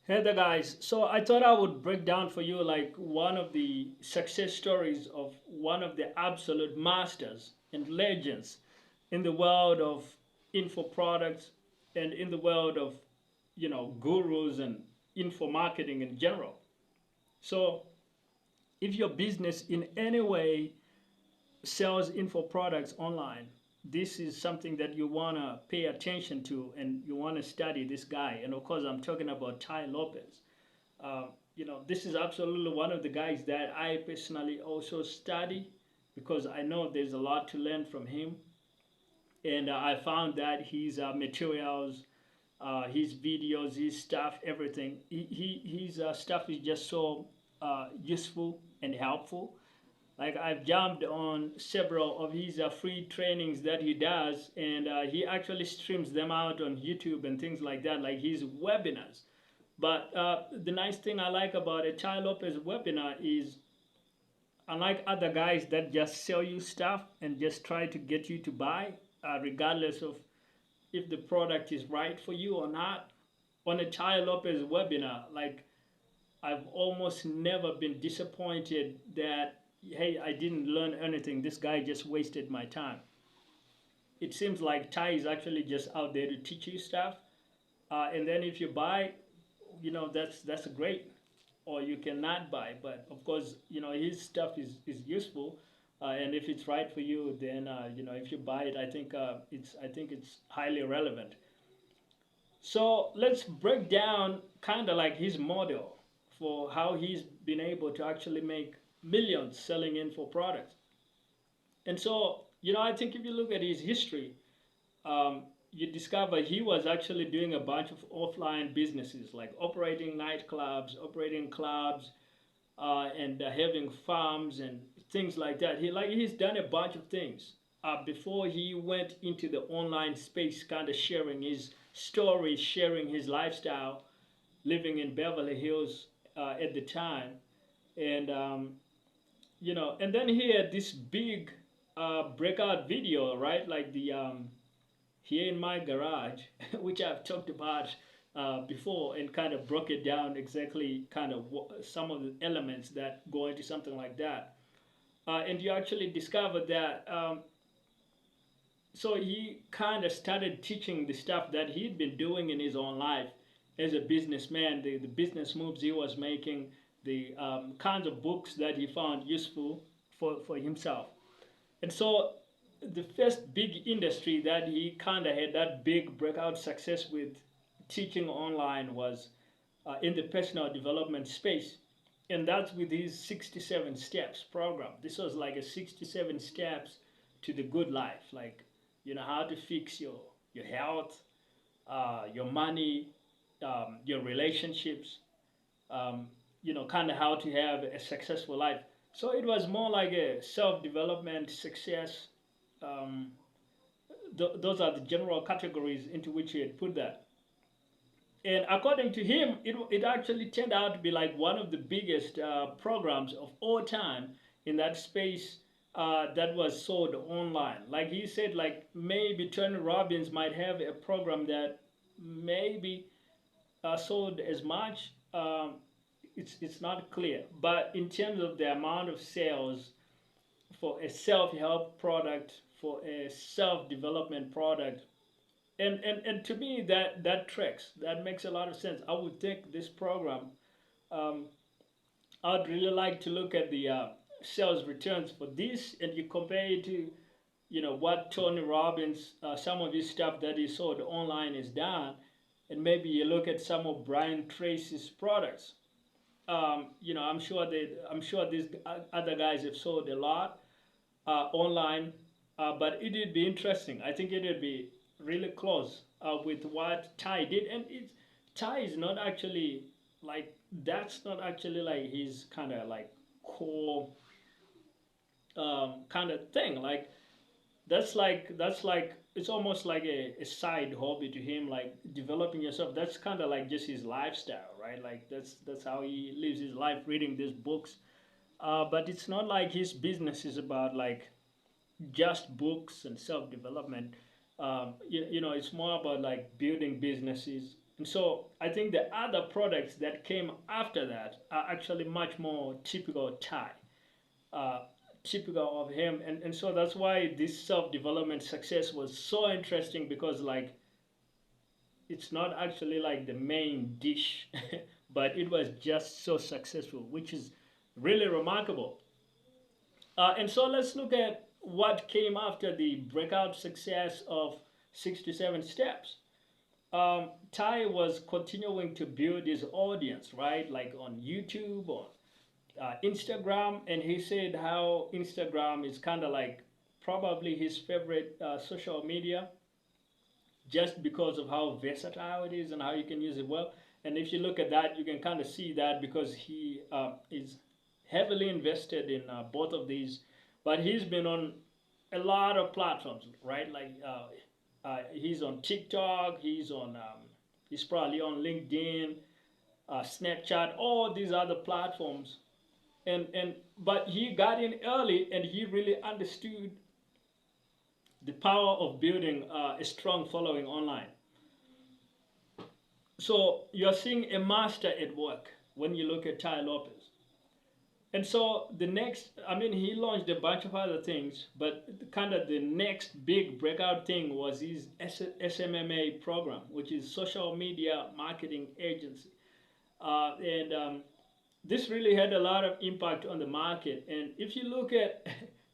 Hey there, guys. So I thought I would break down for you like one of the success stories of one of the absolute masters and legends in the world of info products and in the world of gurus and info marketing in general. So if your business in any way sells info products online, this is something that you want to pay attention to and you want to study this guy. And of course, I'm talking about Ty Lopez. uh, this is absolutely one of the guys that I personally also study because I know there's a lot to learn from him. And I found that his materials, his videos, his stuff, everything, his stuff is just so useful and helpful. Like I've jumped on several of his free trainings that he does, and he actually streams them out on YouTube and things like that, like his webinars. But the nice thing I like about a Chai Lopez webinar is, unlike other guys that just sell you stuff and just try to get you to buy, regardless of if the product is right for you or not, on a Chai Lopez webinar, like I've almost never been disappointed that, hey, I didn't learn anything. This guy just wasted my time. It seems like Chai is actually just out there to teach you stuff. And then if you buy, that's great, or you cannot buy. But of course, his stuff is useful, and if it's right for you, then if you buy it, I think it's highly relevant. So let's break down kind of like his model for how he's been able to actually make millions selling info products. And so, I think if you look at his history, um, you discover he was actually doing a bunch of offline businesses like operating nightclubs, operating clubs, and having farms and things like that. He's done a bunch of things before he went into the online space, kind of sharing his story, sharing his lifestyle, living in Beverly Hills at the time, and and then he had this big breakout video, right? Like the here in my garage, which I've talked about before and kind of broke it down exactly, kind of some of the elements that go into something like that. And you actually discover that. So he kind of started teaching the stuff that he'd been doing in his own life as a businessman, the business moves he was making, the kinds of books that he found useful for himself. And so the first big industry that he kind of had that big breakout success with teaching online was in the personal development space. And that's with his 67 steps program. This was like a 67 steps to the good life, like, how to fix your health, your money, your relationships, kind of how to have a successful life. So it was more like a self-development success. um, those are the general categories into which he had put that. And according to him, it actually turned out to be like one of the biggest programs of all time in that space that was sold online. Like he said, like maybe Tony Robbins might have a program that maybe sold as much. It's not clear, but in terms of the amount of sales for a self-help product, for a self-development product, and to me that tracks, that makes a lot of sense. I would think this program, um, I'd really like to look at the sales returns for this, and you compare it to what Tony Robbins, some of his stuff that he sold online is done, and maybe you look at some of Brian Tracy's products. I'm sure these other guys have sold a lot online, but it would be interesting. I think it would be really close with what Ty did, and Ty is not actually like, that's not actually like his kind of like core kind of thing. Like that's like it's almost like a side hobby to him, like developing yourself. That's kind of like just his lifestyle, right? Like that's how he lives his life, reading these books. But it's not like his business is about like just books and self development. It's more about like building businesses And so I think the other products that came after that are actually much more typical Thai, uh, typical of him. And so that's why this self-development success was so interesting, because like it's not actually like the main dish, but it was just so successful, which is really remarkable. And so let's look at what came after the breakout success of 67 steps. Ty was continuing to build his audience, right? Like on YouTube or Instagram, and he said how Instagram is kind of like probably his favorite social media, just because of how versatile it is and how you can use it well. And if you look at that, you can kind of see that because he is heavily invested in both of these. But he's been on a lot of platforms, right? Like he's on TikTok, he's probably on LinkedIn, Snapchat, all these other platforms. And but he got in early and he really understood the power of building a strong following online. So you're seeing a master at work when you look at Ty Lopez. And so the next, I mean, he launched a bunch of other things, but kind of the next big breakout thing was his SMMA program, which is Social Media Marketing Agency. And this really had a lot of impact on the market. And if you look at,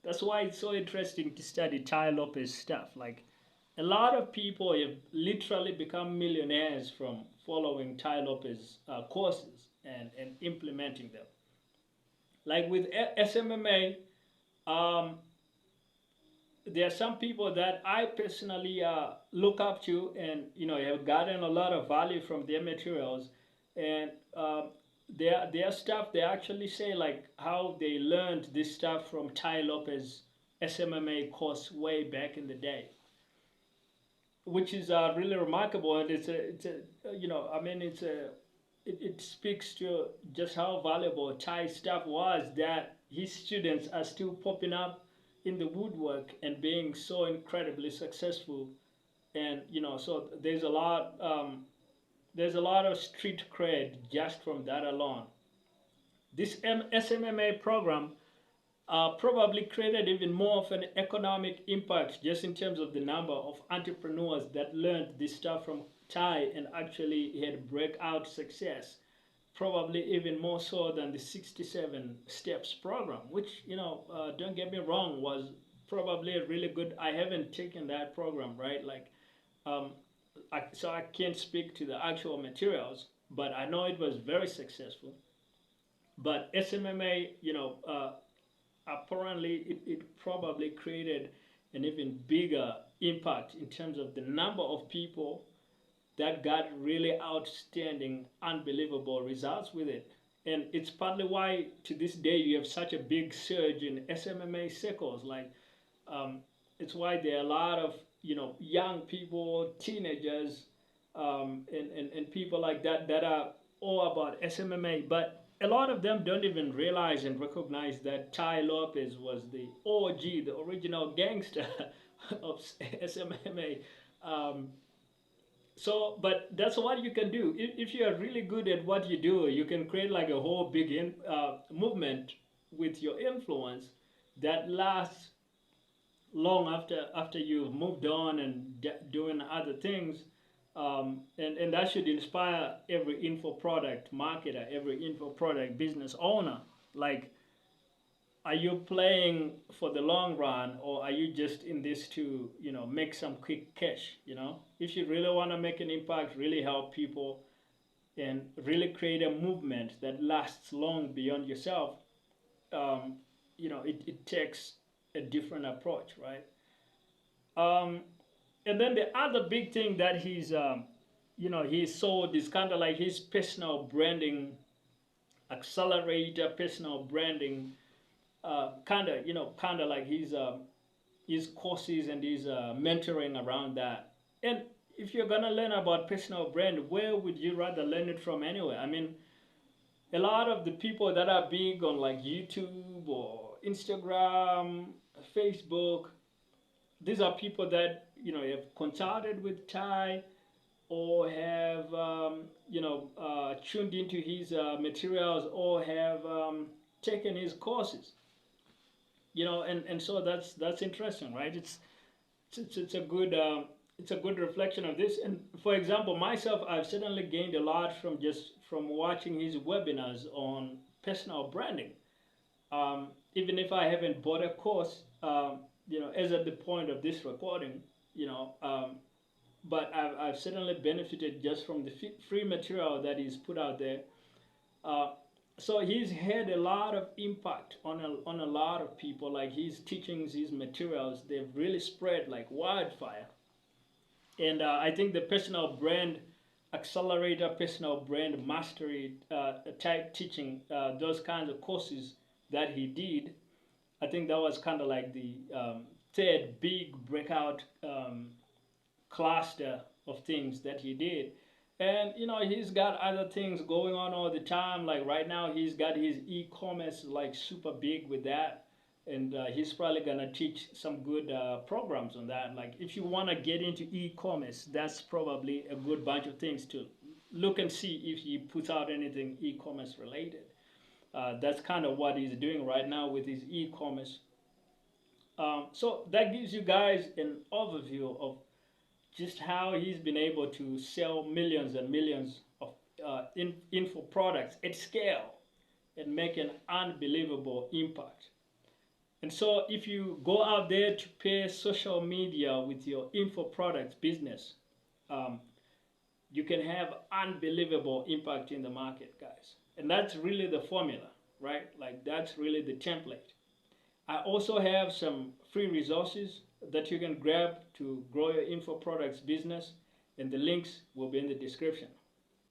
that's why it's so interesting to study Ty Lopez stuff. Like a lot of people have literally become millionaires from following Ty Lopez courses and implementing them. Like with SMMA, there are some people that I personally look up to, and have gotten a lot of value from their materials, and their stuff. They actually say like how they learned this stuff from Ty Lopez SMMA course way back in the day, which is really remarkable, and it speaks to just how valuable Thai stuff was, that his students are still popping up in the woodwork and being so incredibly successful. And so there's a lot of street cred just from that alone. This SMMA program probably created even more of an economic impact, just in terms of the number of entrepreneurs that learned this stuff from Thai and actually had breakout success, probably even more so than the 67 steps program, which, don't get me wrong, was probably a really good. I haven't taken that program, right? Like, so I can't speak to the actual materials, but I know it was very successful. But SMMA, apparently it probably created an even bigger impact in terms of the number of people that got really outstanding, unbelievable results with it. And it's partly why to this day you have such a big surge in SMMA circles. Like, it's why there are a lot of young people, teenagers, and people like that that are all about SMMA. But a lot of them don't even realize and recognize that Ty Lopez was the OG, the original gangster of SMMA. But that's what you can do. If you are really good at what you do, you can create like a whole big movement with your influence that lasts long after you've moved on and doing other things. And that should inspire every info product marketer, every info product business owner. Like, are you playing for the long run, or are you just in this to make some quick cash? If you really want to make an impact, really help people, and really create a movement that lasts long beyond yourself, it takes a different approach, right? And then the other big thing that he sold is kind of like his personal branding accelerator, personal branding, kind of like his courses and his mentoring around that. And if you're gonna learn about personal brand, where would you rather learn it from anyway? I mean, a lot of the people that are big on like YouTube or Instagram, Facebook, these are people that have consulted with Ty, or have tuned into his materials, or have taken his courses. And so that's interesting, right? It's a good it's a good reflection of this. And for example, myself, I've certainly gained a lot from watching his webinars on personal branding. Even if I haven't bought a course, as at the point of this recording, you know, but I've certainly benefited just from the free material that he's put out there. Uh, so he's had a lot of impact on a lot of people. Like his teachings, his materials, they've really spread like wildfire. And I think the personal brand accelerator, personal brand mastery type teaching, those kinds of courses that he did, I think that was kind of like the third big breakout cluster of things that he did. And he's got other things going on all the time. Like right now, he's got his e-commerce like super big with that, and he's probably gonna teach some good programs on that. Like if you want to get into e-commerce, that's probably a good bunch of things to look and see if he puts out anything e-commerce related. That's kind of what he's doing right now with his e-commerce. So that gives you guys an overview of just how he's been able to sell millions and millions of info products at scale and make an unbelievable impact. And so if you go out there to pair social media with your info products business, you can have unbelievable impact in the market, guys. And that's really the formula, right? Like that's really the template. I also have some free resources that you can grab to grow your info products business, and the links will be in the description.